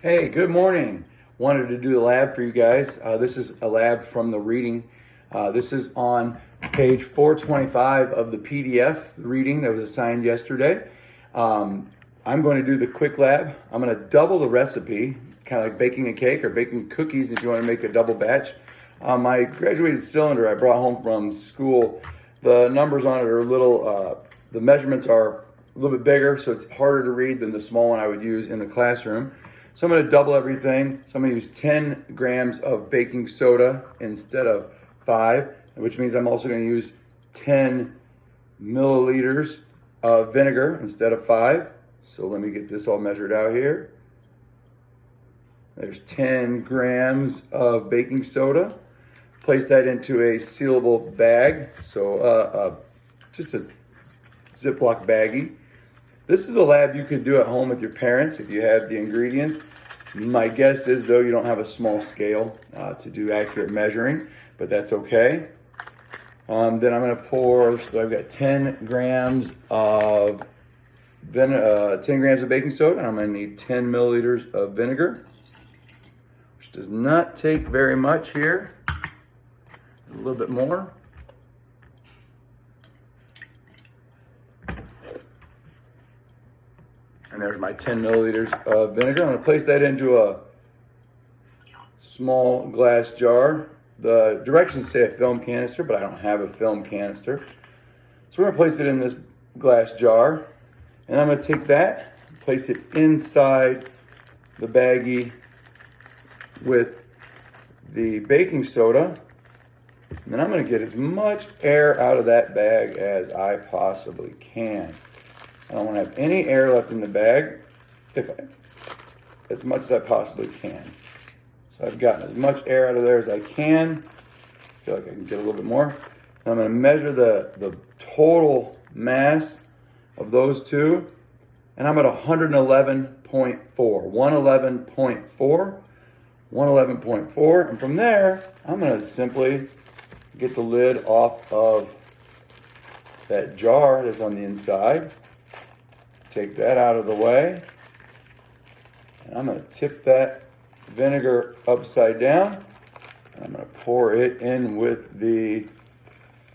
Hey, good morning. Wanted to do the lab for you guys. This is a lab from the reading. This is on page 425 of the PDF reading that was assigned yesterday. I'm going to do the quick lab. I'm going to double the recipe, kind of like baking a cake or baking cookies if you want to make a double batch. My graduated cylinder I brought home from school, the numbers on it are a little, the measurements are a little bit bigger, so it's harder to read than the small one I would use in the classroom. So I'm going to double everything. So I'm going to use 10 grams of baking soda instead of 5, which means I'm also going to use 10 milliliters of vinegar instead of 5. So let me get this all measured out here. There's 10 grams of baking soda. Place that into a sealable bag. So just a Ziploc baggie. This is a lab you could do at home with your parents if you have the ingredients. My guess is, though, you don't have a small scale to do accurate measuring, but that's okay. Then I'm going to pour, so I've got 10 grams of 10 grams of baking soda, and I'm going to need 10 milliliters of vinegar, which does not take very much here. A little bit more. And there's my 10 milliliters of vinegar. I'm going to place that into a small glass jar. The directions say a film canister, but I don't have a film canister. So we're going to place it in this glass jar. And I'm going to take that, place it inside the baggie with the baking soda. And then I'm going to get as much air out of that bag as I possibly can. I don't want to have any air left in the bag, as much as I possibly can. So I've gotten as much air out of there as I can. I feel like I can get a little bit more. And I'm going to measure the total mass of those two. And I'm at 111.4. 111.4. 111.4. And from there, I'm going to simply get the lid off of that jar that's on the inside. Take that out of the way. And I'm going to tip that vinegar upside down. And I'm going to pour it in with the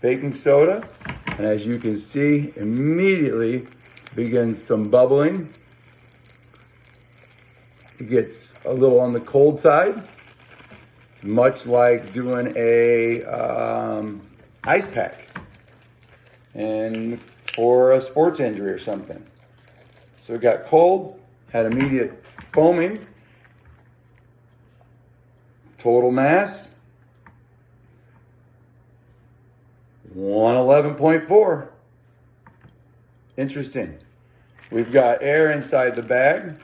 baking soda. And as you can see, immediately begins some bubbling. It gets a little on the cold side, much like doing a ice pack and for a sports injury or something. So it got cold, had immediate foaming. Total mass, 111.4. Interesting. We've got air inside the bag.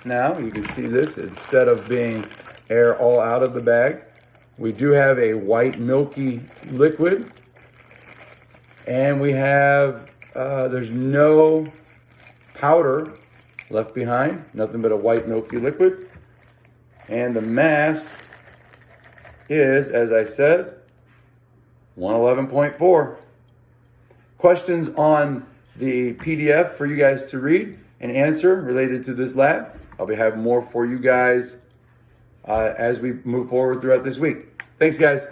Now you can see this, instead of being air all out of the bag, we do have a white milky liquid. And we have, there's no powder left behind, nothing but a white milky liquid. And the mass is, as I said, 111.4. Questions on the PDF for you guys to read and answer related to this lab. I'll be having more for you guys as we move forward throughout this week. Thanks, guys.